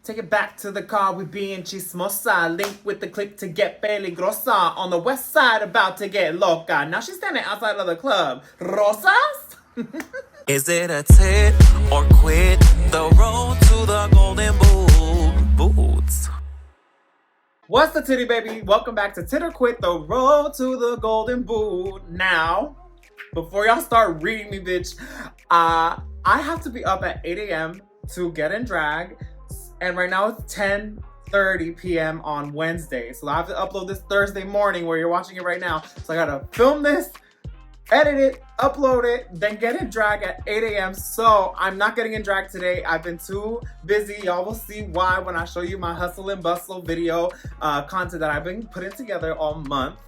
Take it back to the car, we being chismosa. Link with the click to get peligrosa. On the west side, about to get loca. Now she's standing outside of the club. Rosas? Is it a tit or quit? The road to the golden boots. What's the titty, baby? Welcome back to Tit or Quit, the road to the golden boot. Now, before y'all start reading me, bitch, I have to be up at 8 a.m. to get in drag. And right now it's 10:30 p.m. on Wednesday. So I have to upload this Thursday morning where you're watching it right now. So I gotta film this, edit it, upload it, then get in drag at 8 a.m. So I'm not getting in drag today. I've been too busy. Y'all will see why when I show you my hustle and bustle video content that I've been putting together all month.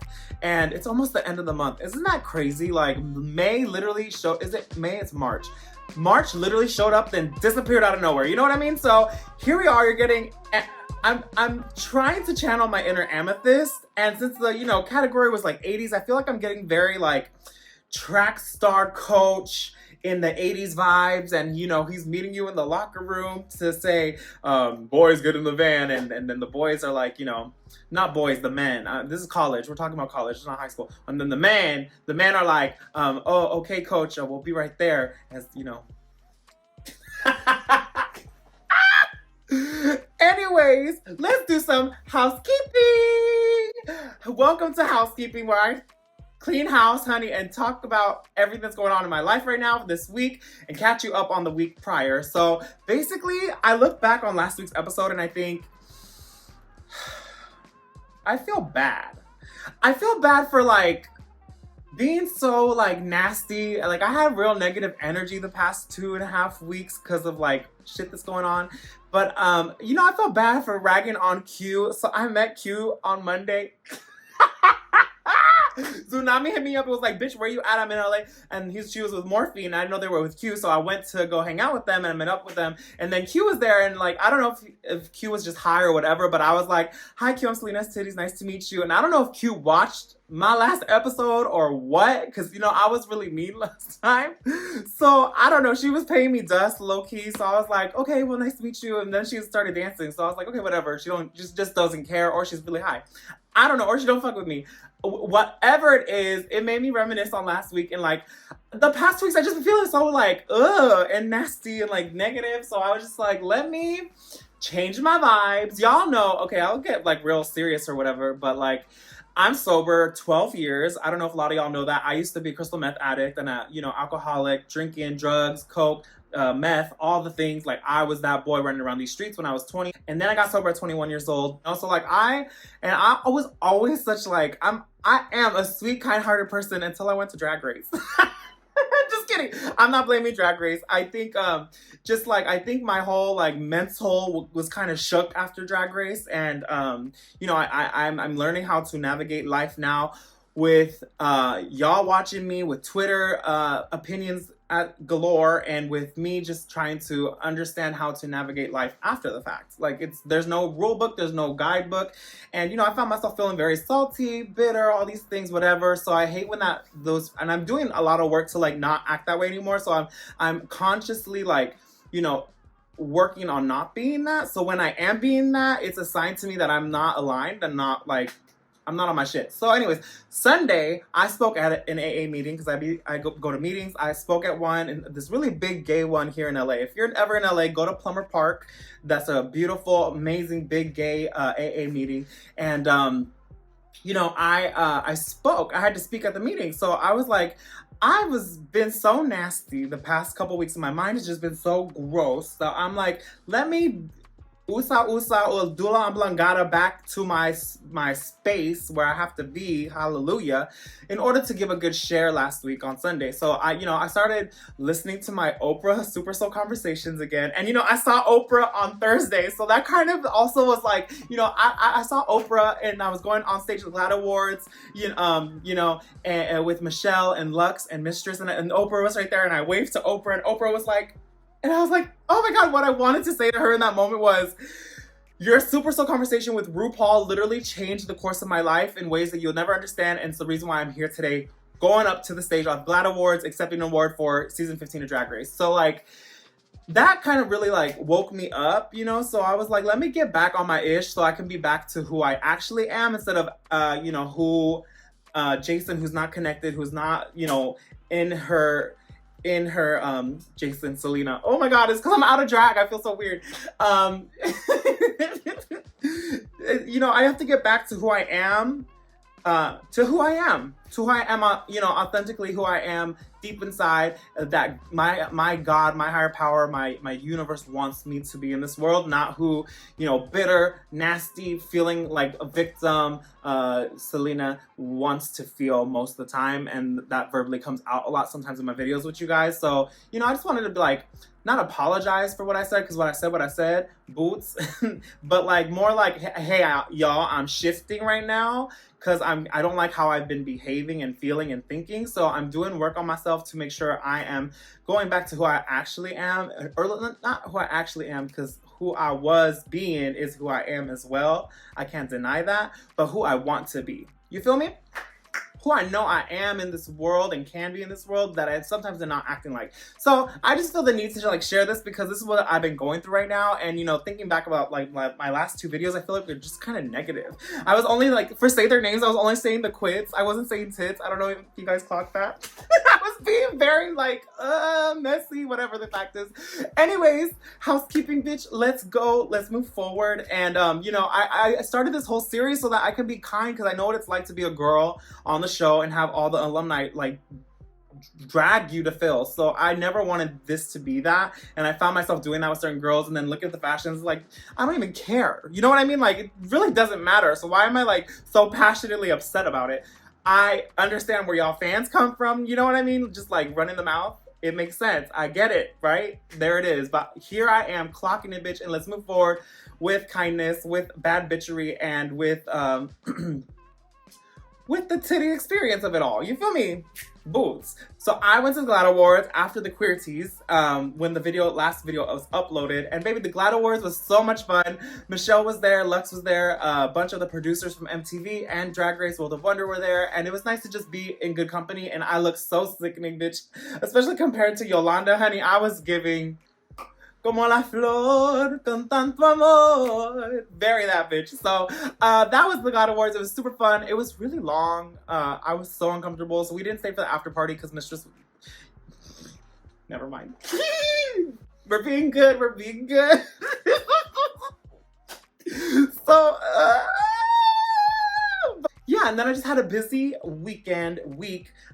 And it's almost the end of the month. Isn't that crazy? Like May literally showed, is it May? It's March. March literally showed up, then disappeared out of nowhere. You know what I mean? So here we are, you're getting, I'm trying to channel my inner amethyst. And since the, category was like 80s, I feel like I'm getting very like track star coach in the 80s vibes. And, he's meeting you in the locker room to say, boys get in the van. And then the boys are like, not boys, the men. This is college. We're talking about college. It's not high school. And then the men are like, oh, okay, coach, we'll be right there. As Anyways, let's do some housekeeping. Welcome to Housekeeping, where I clean house, honey, and talk about everything that's going on in my life right now this week and catch you up on the week prior. So basically, I look back on last week's episode and I think, I feel bad. I feel bad for being so nasty. I had real negative energy the past 2.5 weeks because of shit that's going on. But I felt bad for ragging on Q. So I met Q on Monday. Tsunami hit me up. It was like, bitch, where you at? I'm in LA. And she was with Morphine. I didn't know they were with Q. So I went to go hang out with them and I met up with them. And then Q was there. And I don't know if Q was just high or whatever. But I was like, hi, Q, I'm Salina EsTitties. Nice to meet you. And I don't know if Q watched my last episode or what. Because, I was really mean last time. So I don't know. She was paying me dust low key. So I was like, okay, well, nice to meet you. And then she started dancing. So I was like, okay, whatever. She just doesn't care, or she's really high. I don't know, or she don't fuck with me. Whatever it is, it made me reminisce on last week. And the past weeks, I just been feeling so ugh, and nasty and negative. So I was just like, let me change my vibes. Y'all know, okay, I'll get real serious or whatever, but I'm sober 12 years. I don't know if a lot of y'all know that. I used to be a crystal meth addict and alcoholic, drinking, drugs, coke, meth, all the things. I was that boy running around these streets when I was 20. And then I got sober at 21 years old. Also I was always such I am a sweet, kind-hearted person until I went to Drag Race. Just kidding. I'm not blaming Drag Race. I think I think my whole mental was kind of shook after Drag Race. And I'm learning how to navigate life now with y'all watching me, with Twitter opinions at galore, and with me just trying to understand how to navigate life after the fact. There's no rule book, there's no guidebook. And I found myself feeling very salty, bitter, all these things, whatever. So I hate when and I'm doing a lot of work to not act that way anymore. So I'm consciously working on not being that. So when I am being that, it's a sign to me that I'm not aligned and not I'm not on my shit. So anyways, Sunday, I spoke at an AA meeting because I go to meetings. I spoke at one, and this really big gay one here in LA. If you're ever in LA, go to Plumber Park. That's a beautiful, amazing, big gay AA meeting. And, I spoke. I had to speak at the meeting. So I was been so nasty the past couple weeks. My mind has just been so gross. So I'm let me usa or dula oblongata back to my space where I have to be, hallelujah, in order to give a good share last week on Sunday. So I started listening to my Oprah Super Soul Conversations again. And I saw Oprah on Thursday. So that kind of also was I saw Oprah and I was going on stage with GLAAD Awards, and with Michelle and Lux and Mistress, and Oprah was right there, and I waved to Oprah, and Oprah was and I was oh my God, what I wanted to say to her in that moment was, your Super Soul Conversation with RuPaul literally changed the course of my life in ways that you'll never understand. And it's the reason why I'm here today, going up to the stage on GLAAD Awards, accepting an award for season 15 of Drag Race. So that kind of really like woke me up, you know? So I was like, let me get back on my ish so I can be back to who I actually am instead of, you know, who Jason, who's not connected, who's not, you know, in her Jason, Salina. Oh my God, it's because I'm out of drag. I feel so weird. You know, I have to get back to who I am, you know, authentically who I am deep inside, that my God, my higher power, my universe wants me to be in this world, not who, you know, bitter, nasty, feeling like a victim, Salina wants to feel most of the time, and that verbally comes out a lot sometimes in my videos with you guys. So, you know, I just wanted to be like, not apologize for what I said, because what I said, boots, but like more like, hey, y'all, I'm shifting right now, because I don't like how I've been behaving and feeling and thinking. So I'm doing work on myself to make sure I am going back to who I actually am, or not who I actually am, because who I was being is who I am as well. I can't deny that, but who I want to be. You feel me? Who I know I am in this world and can be in this world that I sometimes am not acting like. So I just feel the need to like share this because this is what I've been going through right now. And you know, thinking back about like my last two videos, I feel like they're just kind of negative. I was only like, for say their names, I was only saying the quits. I wasn't saying tits. I don't know if you guys clocked that. I was being very like, messy, whatever the fact is. Anyways, housekeeping, bitch, let's go. Let's move forward. And you know, I started this whole series so that I can be kind, because I know what it's like to be a girl on the show and have all the alumni like drag you to fill. So I never wanted this to be that, and I found myself doing that with certain girls, and then look at the fashions, like I don't even care, you know what I mean? Like it really doesn't matter. So why am I like so passionately upset about it? I understand where y'all fans come from, you know what I mean? Just like running the mouth, it makes sense, I get it, right? There it is. But here I am clocking it, bitch, and let's move forward with kindness, with bad bitchery, and with with the titty experience of it all. You feel me? BOOTZ. So I went to the GLAAD Awards after the Queer Teas, when the last video was uploaded. And baby, the GLAAD Awards was so much fun. Michelle was there, Lux was there, a bunch of the producers from MTV and Drag Race World of Wonder were there. And it was nice to just be in good company. And I looked so sickening, bitch. Especially compared to Yolanda, honey. I was giving como la flor con tanto amor. Very that bitch. So that was the GLAAD Awards. It was super fun. It was really long. I was so uncomfortable. So we didn't stay for the after party because Mistress... Never mind. We're being good. We're being good. So... yeah, and then I just had a busy week.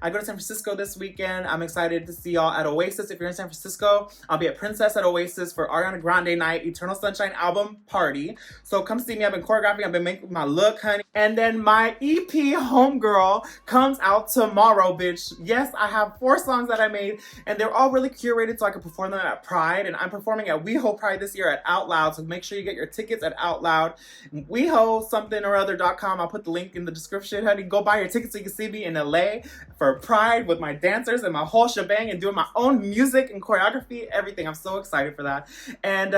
I go to San Francisco this weekend. I'm excited to see y'all at Oasis. If you're in San Francisco, I'll be at Princess at Oasis for Ariana Grande night, Eternal Sunshine album party. So come see me. I've been choreographing. I've been making my look, honey. And then my EP, Homegirl, comes out tomorrow, bitch. Yes, I have 4 songs that I made, and they're all really curated so I can perform them at Pride. And I'm performing at WeHo Pride this year at OUTLOUD. So make sure you get your tickets at OUTLOUD. WeHo something or other.com. I'll put the link in the description, honey. Go buy your tickets so you can see me in LA for Pride with my dancers and my whole shebang and doing my own music and choreography, everything. I'm so excited for that. And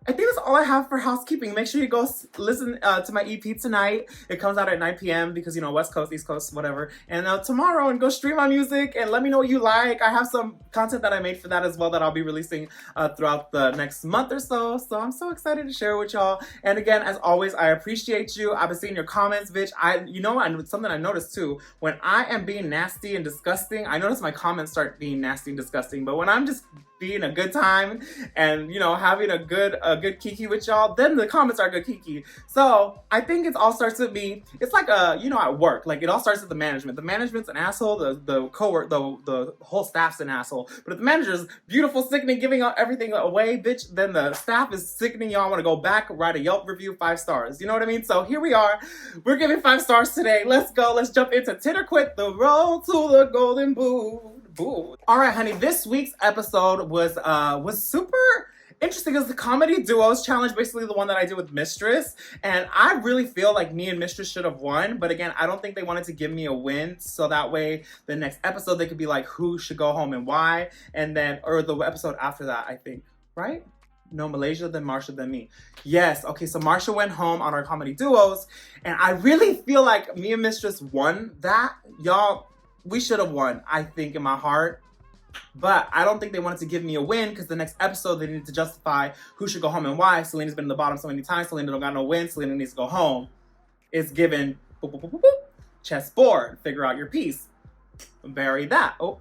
I think that's all I have for housekeeping. Make sure you go listen to my EP tonight. It comes out at 9 p.m. because, you know, West Coast, East Coast, whatever. And tomorrow, and go stream my music and let me know what you like. I have some content that I made for that as well that I'll be releasing throughout the next month or so. So I'm so excited to share with y'all. And again, as always, I appreciate you. I've been seeing your comments, bitch. You know, something I noticed too. When I am being nasty and disgusting, I notice my comments start being nasty and disgusting. But when I'm just being a good time and, you know, having a good kiki with y'all, then the comments are good kiki. So I think it all starts with me. It's like you know, at work, like it all starts with the management. The management's an asshole. The whole staff's an asshole. But if the manager's beautiful, sickening, giving everything away, bitch, then the staff is sickening. Y'all want to go back, write a Yelp review, 5 stars. You know what I mean? So here we are. We're giving 5 stars today. Let's go. Let's jump into Tit Quit, the road to the golden boot. All right, honey. This week's episode was super interesting. It's the comedy duos challenge, basically the one that I did with Mistress, and I really feel like me and Mistress should have won. But again, I don't think they wanted to give me a win, so that way the next episode they could be like, who should go home and why, and then or the episode after that, I think, right? No, Malaysia, then Marsha, then me. Yes, okay, so Marsha went home on our comedy duos, and I really feel like me and Mistress won that. Y'all, we should have won, I think, in my heart. But I don't think they wanted to give me a win because the next episode they needed to justify who should go home and why. Selena's been in the bottom so many times. Selena don't got no win. Selena needs to go home. It's given boop, boop, boop, boop, boop. Chessboard. Figure out your piece. Bury that. Oh.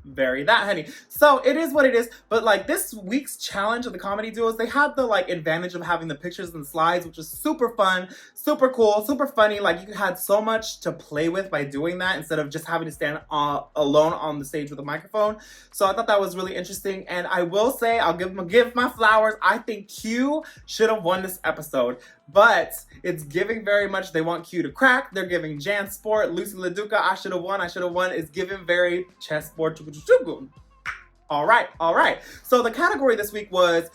Bury that, honey. So it is what it is. But like this week's challenge of the comedy duos, they had the like advantage of having the pictures and slides, which was super fun, super cool, super funny. Like you had so much to play with by doing that instead of just having to stand alone on the stage with a microphone. So I thought that was really interesting. And I will say, I'll give my flowers. I think Q should have won this episode. But it's giving very much, they want Q to crack. They're giving Jan Sport, Lucy LaDuca, I should have won. It's giving very chessboard. All right. So the category this week was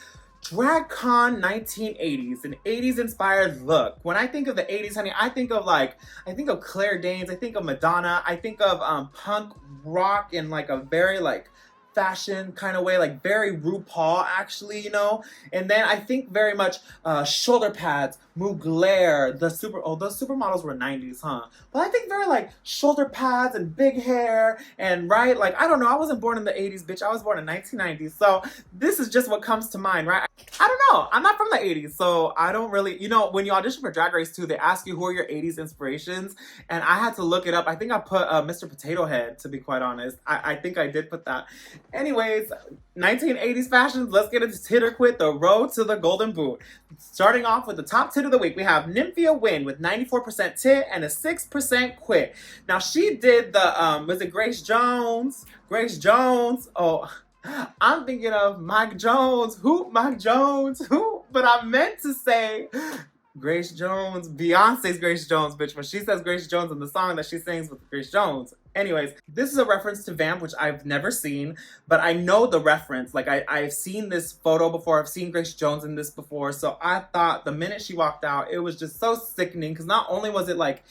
DragCon 1980s, an 80s inspired look. When I think of the 80s, honey, I think of Claire Danes, I think of Madonna, I think of punk rock in like a very like fashion kind of way, like very RuPaul actually, you know. And then I think very much shoulder pads, Mugler, those supermodels were 90s, huh? But I think very like shoulder pads and big hair and right, like I don't know, I wasn't born in the 80s, bitch. I was born in 1990s. So this is just what comes to mind, right? I don't know. I'm not from the 80s, so I don't really, you know, when you audition for Drag Race 2, they ask you who are your 80s inspirations, and I had to look it up. I think I put Mr. Potato Head, to be quite honest. I think I did put that. Anyways, 1980s fashions, let's get into Tit or Quit, the road to the golden boot. Starting off with the top tit of the week, we have Nymphia Wynn with 94% tit and a 6% quit. Now she did the, was it Grace Jones? Grace Jones. Oh, I'm thinking of Mike Jones. Who? Mike Jones. Who? But I meant to say Grace Jones. Beyonce's Grace Jones, bitch. When she says Grace Jones in the song that she sings with Grace Jones. Anyways, this is a reference to Vamp, which I've never seen, but I know the reference. Like, I've seen this photo before. I've seen Grace Jones in this before. So I thought the minute she walked out, it was just so sickening. Because not only was it, like,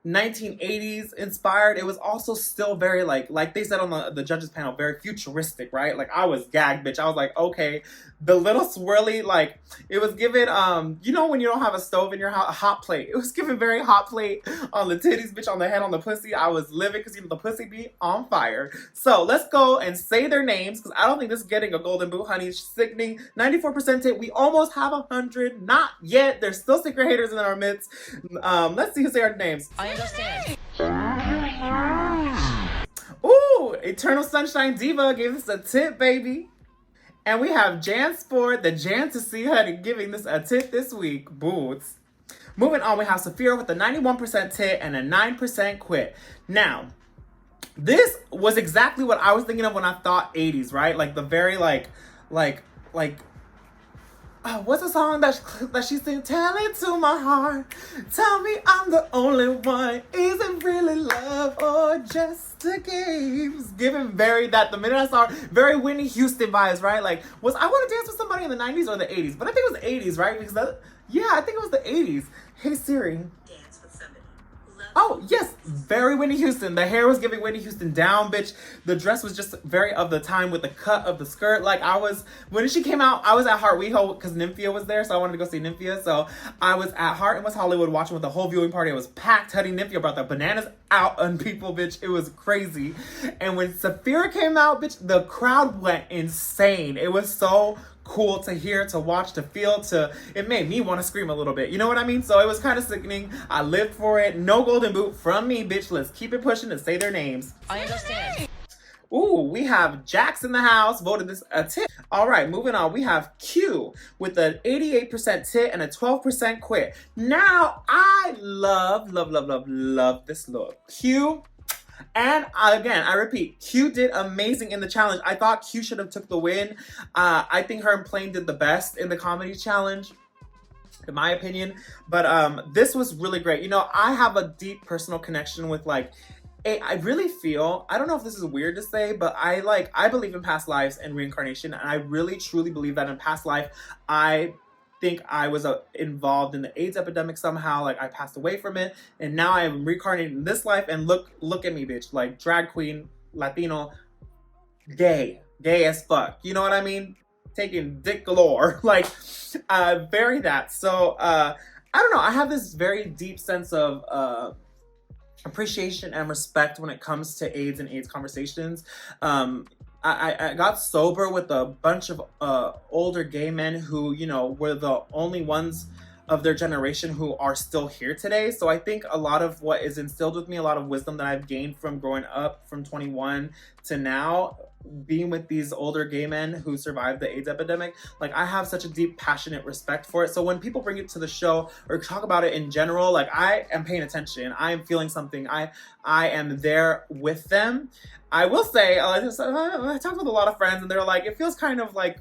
1980s inspired, it was also still very like they said on the judges panel, very futuristic, right? Like I was gagged, bitch. I was like, okay, the little swirly, like it was given you know when you don't have a stove in your house, a hot plate. It was given very hot plate on the titties, bitch, on the head, on the pussy. I was living because you know the pussy be on fire. So let's go and say their names because I don't think this is getting a golden boot, honey. It's sickening. 94% tit. We almost have 100. Not yet. There's still secret haters in our midst. Let's see who say our names. I understand. Ooh, Eternal Sunshine Diva gave us a tit, baby. And we have Jan Sport, the Jan to see honey, giving this a tit this week. Boots. Moving on, we have Saphira with a 91% tit and a 9% quit. Now, this was exactly what I was thinking of when I thought 80s, right? Like the very what's the song that she sings? Tell it to my heart. Tell me I'm the only one. Is it really love or just a game? It's giving very that the minute I saw her, very Whitney Houston vibes, right? Like, I want to dance with somebody in the 90s or the 80s? But I think it was the 80s, right? Because I think it was the 80s. Hey Siri. Dance with somebody. Oh, yes. Very Whitney Houston. The hair was giving Whitney Houston down, bitch. The dress was just very of the time with the cut of the skirt. Like, when she came out, I was at Heart WeHo because Nymphia was there, so I wanted to go see Nymphia. So I was at Heart in West Hollywood watching with the whole viewing party. It was packed. Honey, Nymphia brought the bananas out on people, bitch. It was crazy. And when Saphira came out, bitch, the crowd went insane. It was so cool to hear, to watch, to feel, it made me want to scream a little bit. You know what I mean? So it was kind of sickening. I lived for it. No golden boot from me, bitch. Let's keep it pushing and say their names. I understand. Ooh, we have Jax in the house, voted this a tit. All right, moving on. We have Q with an 88% tit and a 12% quit. Now, I love this look. Q. And again, I repeat, Q did amazing in the challenge. I thought Q should have took the win. I think her and Plain did the best in the comedy challenge, in my opinion. But this was really great. You know, I have a deep personal connection with I really feel, I don't know if this is weird to say, but I believe in past lives and reincarnation. And I really truly believe that in past life, I think I was involved in the AIDS epidemic somehow. Like I passed away from it, and now I am reincarnated in this life. And look at me, bitch. Like drag queen, Latino, gay as fuck. You know what I mean? Taking dick galore. Like, very that. So I don't know. I have this very deep sense of appreciation and respect when it comes to AIDS and AIDS conversations. I got sober with a bunch of older gay men who, you know, were the only ones of their generation who are still here today. So I think a lot of what is instilled with me, a lot of wisdom that I've gained from growing up from 21 to now, being with these older gay men who survived the AIDS epidemic, like I have such a deep, passionate respect for it. So when people bring it to the show or talk about it in general, like I am paying attention. I am feeling something. I am there with them. I will say, I talked with a lot of friends and they're like, it feels kind of like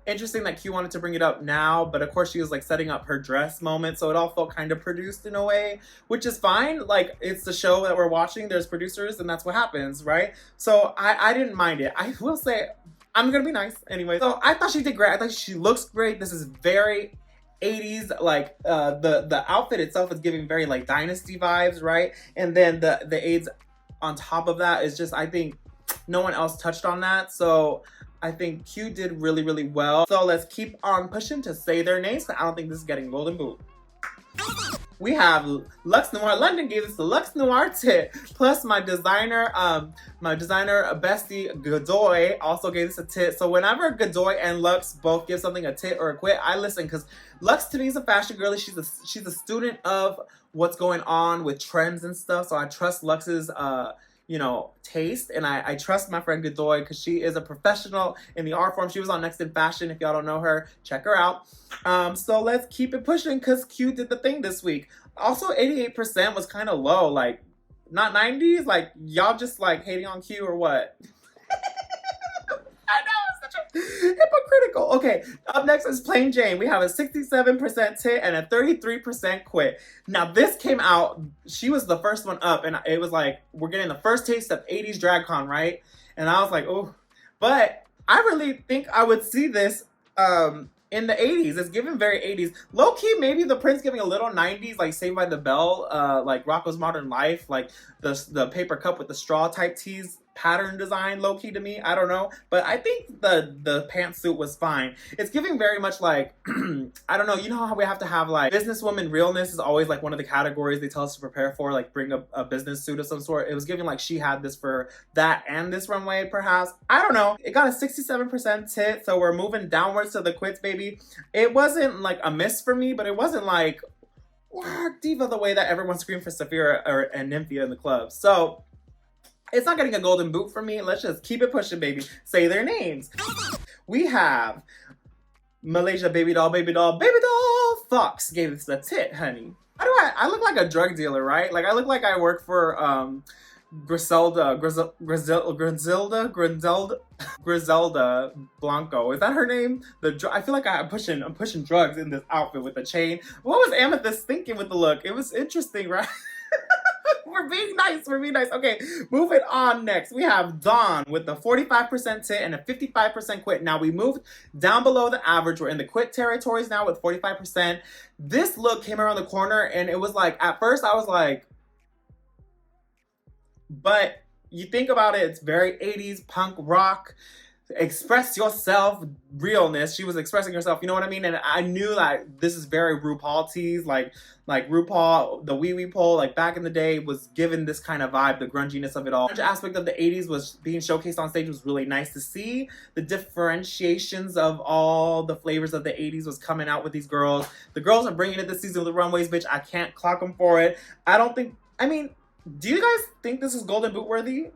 interesting that Q wanted to bring it up now, but of course she was like setting up her dress moment, so it all felt kind of produced in a way, which is fine. Like, it's the show that we're watching, there's producers, and that's what happens, right? So I didn't mind it. I will say, I'm gonna be nice anyway. So I thought she did great. I thought she looks great. This is very 80s, like the outfit itself is giving very like Dynasty vibes, right? And then the AIDS on top of that is just, I think no one else touched on that. So I think Q did really, really well. So let's keep on pushing to say their names. I don't think this is getting golden boot. We have Lux Noir. London gave us the Lux Noir tit. Plus my designer bestie Godoy also gave us a tit. So whenever Godoy and Lux both give something a tit or a quit, I listen, because Lux to me is a fashion girly. She's a student of what's going on with trends and stuff. So I trust Lux's you know, taste, and I trust my friend Godoy because she is a professional in the art form. She was on Next in Fashion. If y'all don't know her, check her out. So let's keep it pushing because Q did the thing this week. Also, 88% was kind of low, like not 90s. Like y'all just like hating on Q or what? I know, it's such a hypocritical. Okay, up next is Plain Jane. We have a 67% tit and a 33% quit. Now this came out, she was the first one up, and it was like, we're getting the first taste of 80s DragCon, right? And I was like, oh, but I really think I would see this in the 80s. It's given very 80s. Low-key, maybe the print's giving a little 90s, like Saved by the Bell, like Rocco's Modern Life, like the paper cup with the straw type tees pattern design, low-key to me. I don't know. But I think the pantsuit was fine. It's giving very much like, I don't know, you know how we have to have like businesswoman realness is always like one of the categories they tell us to prepare for, like bring a business suit of some sort. It was giving like she had this for that and this runway perhaps. I don't know. It got a 67% tit, so we're moving downwards to the quits, baby. It wasn't like a miss for me, but it wasn't like diva the way that everyone screamed for Saphira and Nymphia in the club. So it's not getting a golden boot for me. Let's just keep it pushing, baby. Say their names. We have Malaysia Baby Doll, Baby Doll, Baby Doll. Fox gave us the tit, honey. How do I look like a drug dealer, right? Like I look like I work for Griselda Blanco. Is that her name? I feel like I'm pushing drugs in this outfit with the chain. What was Amethyst thinking with the look? It was interesting, right? We're being nice. Okay, moving on next. We have Dawn with the 45% tit and a 55% quit. Now we moved down below the average. We're in the quit territories now with 45%. This look came around the corner and it was like, at first I was like, but you think about it, it's very 80s punk rock. Express yourself realness. She was expressing herself, you know what I mean? And I knew that this is very RuPaul tease, like RuPaul, the wee pole, like back in the day was given this kind of vibe, the grunginess of it all. The aspect of the 80s was being showcased on stage was really nice to see. The differentiations of all the flavors of the 80s was coming out with these girls. The girls are bringing it this season with the runways, bitch. I can't clock them for it. Do you guys think this is golden boot worthy?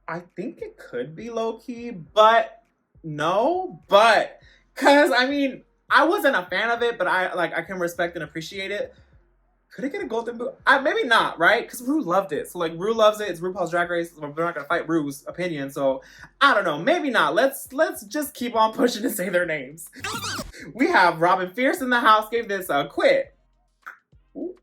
I think it could be low-key, but no. But, cause I wasn't a fan of it, but I can respect and appreciate it. Could it get a golden boot? Maybe not, right? Cause Rue loved it. So like Rue loves it. It's RuPaul's Drag Race. We're not gonna fight Rue's opinion. So I don't know. Maybe not. Let's just keep on pushing to say their names. We have Robin Fierce in the house. Gave this a quit. Ooh.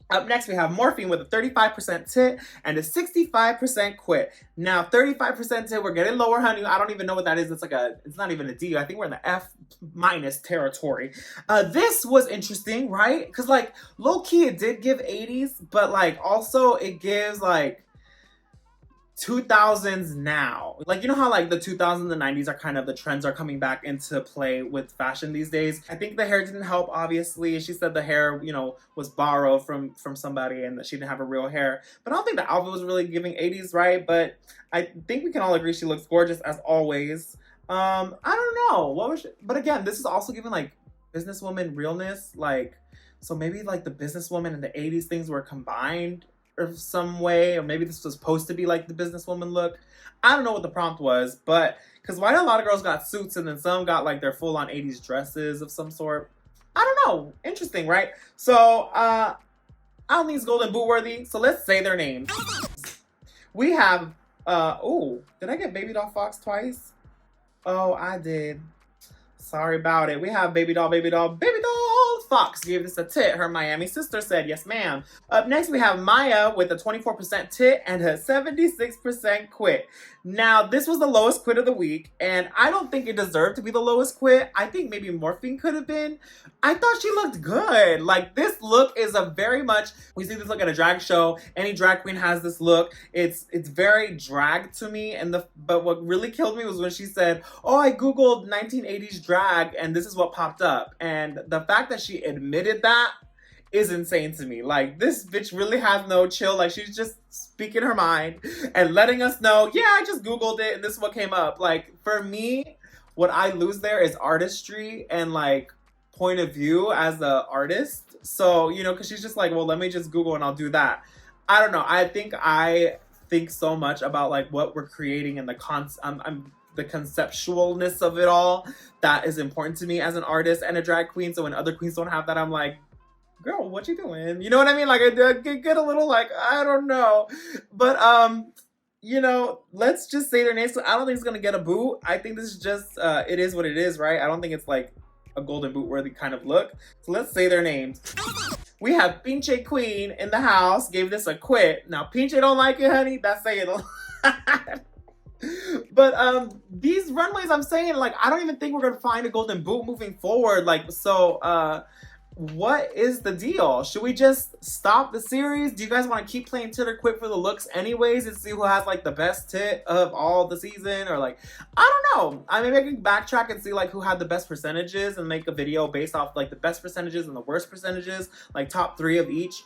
Up next, we have Morphine with a 35% tit and a 65% quit. Now, 35% tit, we're getting lower, honey. I don't even know what that is. It's not even a D. I think we're in the F- territory. This was interesting, right? Because, like, low-key, it did give 80s, but, like, also it gives, like, 2000s now. Like, you know how like the 2000s and the 90s are kind of, the trends are coming back into play with fashion these days. I think the hair didn't help, obviously. She said the hair, you know, was borrowed from somebody and that she didn't have a real hair. But I don't think the outfit was really giving 80s, right? But I think we can all agree she looks gorgeous as always. I don't know. What was she? But again, this is also giving like businesswoman realness. Like, so maybe like the businesswoman and the 80s things were combined or some way, or maybe this was supposed to be like the businesswoman look. I don't know what the prompt was, but because why a lot of girls got suits and then some got like their full-on 80s dresses of some sort. I don't know. Interesting, right? So I don't think it's golden boot worthy, so let's say their names. We have oh, did I get Baby Doll Fox twice? Oh, I did. Sorry about it. We have Baby Doll Fox gave this a tit. Her Miami sister said, yes, ma'am. Up next, we have Maya with a 24% tit and a 76% quit. Now, this was the lowest quit of the week, and I don't think it deserved to be the lowest quit. I think maybe Morphine could have been. I thought she looked good. Like, this look is a very much, we see this look at a drag show. Any drag queen has this look. It's very drag to me, but what really killed me was when she said, oh, I Googled 1980s drag, and this is what popped up. And the fact that she admitted that is insane to me. Like, this bitch really has no chill. Like, she's just speaking her mind and letting us know, yeah, I just Googled it and this is what came up. Like, for me, what I lose there is artistry and like point of view as the artist. So, you know, because she's just like, well, let me just Google and I'll do that. I don't know. I think so much about like what we're creating and the conceptualness of it all that is important to me as an artist and a drag queen. So when other queens don't have that, I'm like, girl, what you doing? You know what I mean? Like, I get a little like, I don't know. But, you know, let's just say their names. So I don't think it's going to get a boot. I think this is just, it is what it is, right? I don't think it's like a golden boot worthy kind of look. So let's say their names. We have Pinche Queen in the house, gave this a quit. Now, Pinche don't like it, honey. That's saying a lot. But these runways, I'm saying, like, I don't even think we're gonna find a golden boot moving forward. Like, so what is the deal? Should we just stop the series? Do you guys want to keep playing Tit or Quit for the looks anyways and see who has like the best tit of all the season? Or like, I don't know. Maybe I can backtrack and see like who had the best percentages and make a video based off like the best percentages and the worst percentages, like top 3 of each.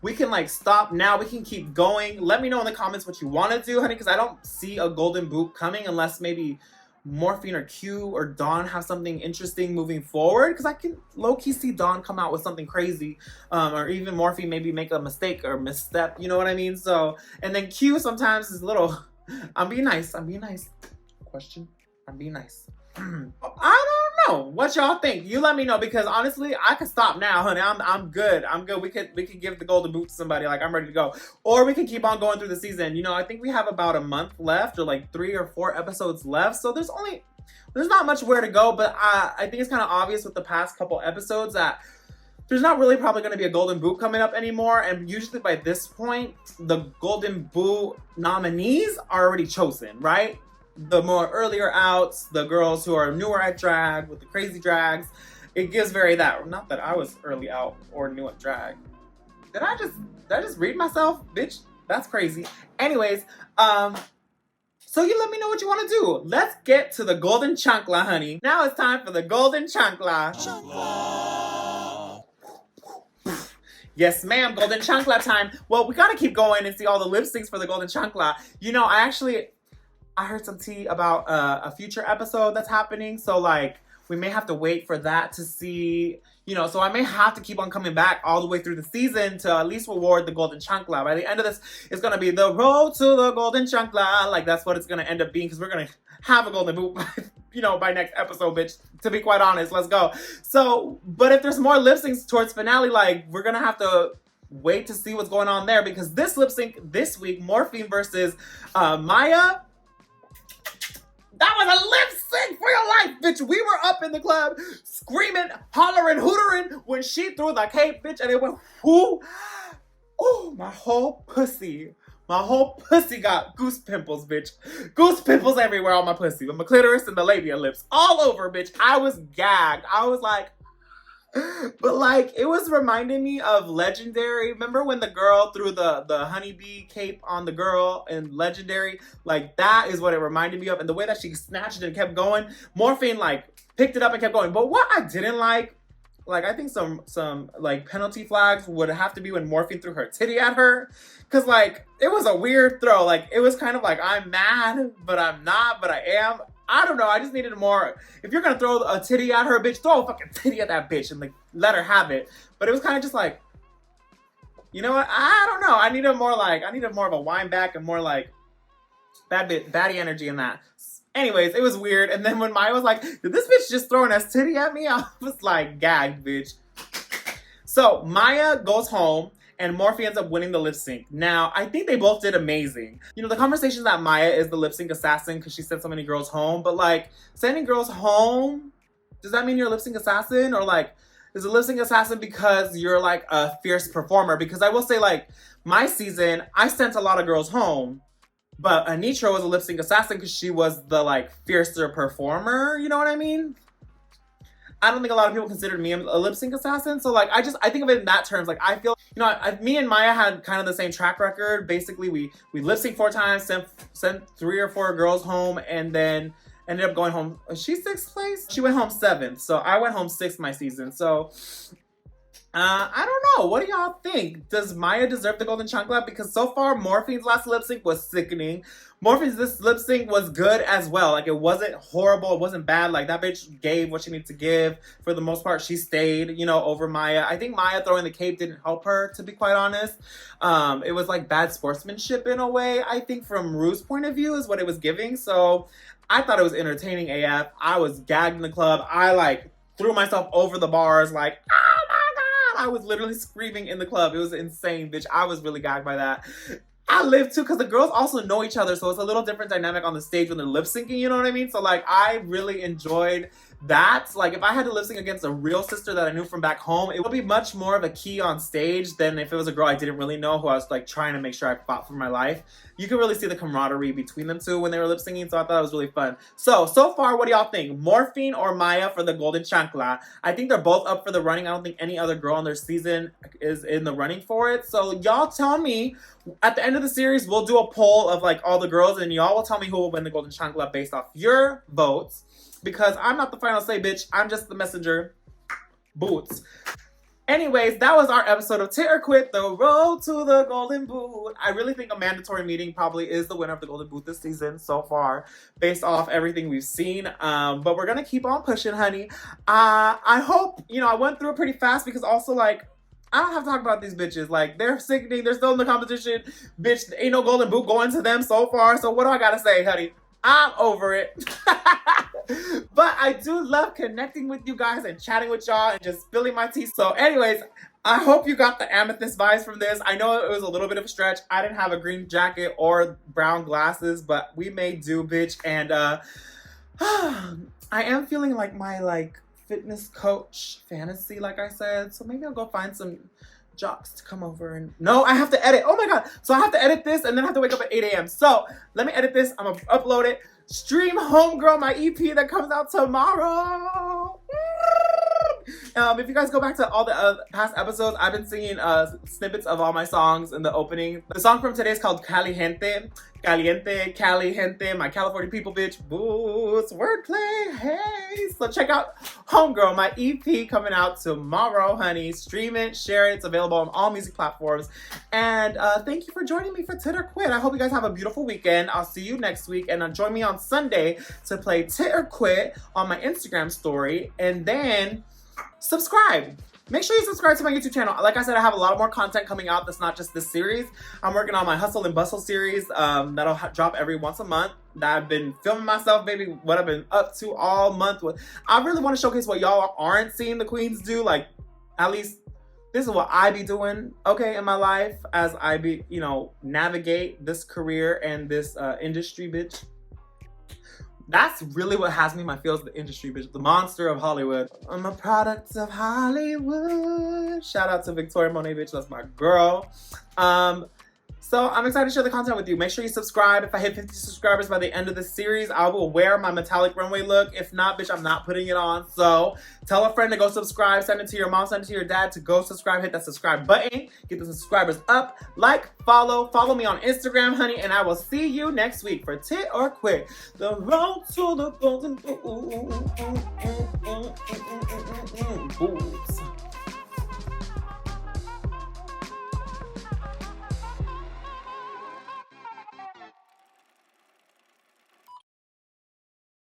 We can like stop now. We can keep going. Let me know in the comments what you want to do, honey, because I don't see a golden boot coming unless maybe Morphine or Q or Dawn have something interesting moving forward, because I can low-key see Dawn come out with something crazy, or even Morphine maybe make a mistake or misstep, you know what I mean? So, and then Q sometimes is little, I'm being nice. Question, I'm being nice. I don't know what y'all think. You let me know, because honestly, I could stop now, honey. I'm good. We could give the golden boot to somebody. Like, I'm ready to go. Or we can keep on going through the season. You know, I think we have about a month left, or like 3 or 4 episodes left. So there's not much where to go. But I think it's kind of obvious with the past couple episodes that there's not really probably going to be a golden boot coming up anymore. And usually by this point, the golden boot nominees are already chosen, right? The more earlier outs, the girls who are newer at drag with the crazy drags, it gives very that. Not that I was early out or new at drag. Did I just read myself? Bitch, that's crazy. Anyways, so you let me know what you want to do. Let's get to the golden chancla, honey. Now it's time for the golden chancla. Yes, ma'am, golden chancla time. Well, we gotta keep going and see all the lip syncs for the golden chancla. You know, I heard some tea about a future episode that's happening. So like, we may have to wait for that to see, you know, so I may have to keep on coming back all the way through the season to at least reward the golden chancla. By the end of this, it's going to be the road to the golden chancla. Like, that's what it's going to end up being, because we're going to have a golden boot by, you know, by next episode, bitch. To be quite honest, let's go. So, but if there's more lip syncs towards finale, like, we're going to have to wait to see what's going on there, because this lip sync this week, Morphine versus Maya, that was a lip sync for your life, bitch. We were up in the club screaming, hollering, hootering when she threw the cape, bitch, and it went, whoo. Oh, my whole pussy got goose pimples, bitch. Goose pimples everywhere on my pussy, with my clitoris and the labia lips all over, bitch. I was gagged. I was like, But like, it was reminding me of Legendary. Remember when the girl threw the honeybee cape on the girl in Legendary? Like, that is what it reminded me of. And the way that she snatched it and kept going, Morphine like picked it up and kept going. But what I didn't like, I think some like penalty flags would have to be when Morphine threw her titty at her. Cause like, it was a weird throw. Like, it was kind of like, I'm mad, but I'm not, but I am. I don't know. I just needed more. If you're gonna throw a titty at her, bitch, throw a fucking titty at that bitch and like let her have it. But it was kind of just like, you know what? I don't know. I needed more of a wind back and more like baddie energy in that. Anyways, it was weird. And then when Maya was like, did this bitch just throw an titty at me? I was like, gagged, bitch. So Maya goes home. And Morphe ends up winning the lip sync. Now, I think they both did amazing. You know, the conversation that Maya is the lip sync assassin because she sent so many girls home. But like, sending girls home, does that mean you're a lip sync assassin? Or like, is a lip sync assassin because you're like a fierce performer? Because I will say like, my season, I sent a lot of girls home. But Anitra was a lip sync assassin because she was the like fiercer performer. You know what I mean? I don't think a lot of people considered me a lip sync assassin. So like, I think of it in that terms. Like, I feel, you know, me and Maya had kind of the same track record. Basically, we lip synced 4 times, sent 3 or 4 girls home, and then ended up going home. Was she 6th place? She went home 7th. So I went home 6th my season. So I don't know. What do y'all think? Does Maya deserve the golden chancla? Because so far, Morphine's last lip sync was sickening. Morphine's this lip sync was good as well. Like, it wasn't horrible. It wasn't bad. Like, that bitch gave what she needed to give. For the most part, she stayed, you know, over Maya. I think Maya throwing the cape didn't help her, to be quite honest. It was like bad sportsmanship in a way, I think, from Rue's point of view is what it was giving. So I thought it was entertaining AF. I was gagged in the club. I like threw myself over the bars like, oh my God. I was literally screaming in the club. It was insane, bitch. I was really gagged by that. I live too, because the girls also know each other, so it's a little different dynamic on the stage when they're lip syncing, you know what I mean? So like, I really enjoyed that. Like, if I had to lip sync against a real sister that I knew from back home, it would be much more of a key on stage than if it was a girl I didn't really know who I was like trying to make sure I fought for my life. You could really see the camaraderie between them two when they were lip syncing, so I thought it was really fun. So far, what do y'all think? Morphine or Maya for the golden chancla? I think they're both up for the running. I don't think any other girl in their season is in the running for it. So y'all tell me. At the end of the series, we'll do a poll of like all the girls, and y'all will tell me who will win the golden chancla based off your votes. Because I'm not the final say, bitch. I'm just the messenger. Boots. Anyways, that was our episode of Tit Quit, the road to the golden boot. I really think a mandatory meeting probably is the winner of the golden boot this season so far, based off everything we've seen. But we're gonna keep on pushing, honey. I hope, you know, I went through it pretty fast because also like, I don't have to talk about these bitches. Like, they're sickening. They're still in the competition. Bitch, ain't no golden boot going to them so far. So what do I gotta say, honey? I'm over it. But I do love connecting with you guys and chatting with y'all and just spilling my tea. So anyways, I hope you got the amethyst vibes from this. I know it was a little bit of a stretch. I didn't have a green jacket or brown glasses, but we may do, bitch. And I am feeling like my fitness coach fantasy, like I said. So maybe I'll go find some jocks to come over and... No, I have to edit. Oh my God. So I have to edit this and then I have to wake up at 8 a.m. So let me edit this. I'm going to upload it. Stream Homegirl, my EP that comes out tomorrow. If you guys go back to all the past episodes, I've been singing snippets of all my songs in the opening. The song from today is called Caliente. Caliente, Cali Gente, my California people, bitch. Boots, wordplay, hey. So check out Homegirl, my EP coming out tomorrow, honey. Stream it, share it. It's available on all music platforms. And thank you for joining me for Tit Quit. I hope you guys have a beautiful weekend. I'll see you next week. And join me on Sunday to play Tit Quit on my Instagram story. And then subscribe. Make sure you subscribe to my YouTube channel. Like I said, I have a lot more content coming out that's not just this series. I'm working on my Hustle and Bustle series that'll drop every once a month. That I've been filming myself, baby, what I've been up to all month. I really want to showcase what y'all aren't seeing the queens do. Like, at least this is what I be doing, okay, in my life as I be, you know, navigate this career and this industry, bitch. That's really what has me in my feels, the industry, bitch. The monster of Hollywood. I'm a product of Hollywood. Shout out to Victoria Monet, bitch. That's my girl. So I'm excited to share the content with you. Make sure you subscribe. If I hit 50 subscribers by the end of this series, I will wear my metallic runway look. If not, bitch, I'm not putting it on. So tell a friend to go subscribe. Send it to your mom, send it to your dad to go subscribe. Hit that subscribe button. Get the subscribers up. Like, follow me on Instagram, honey. And I will see you next week for Tit or Quit. The road to the golden boots.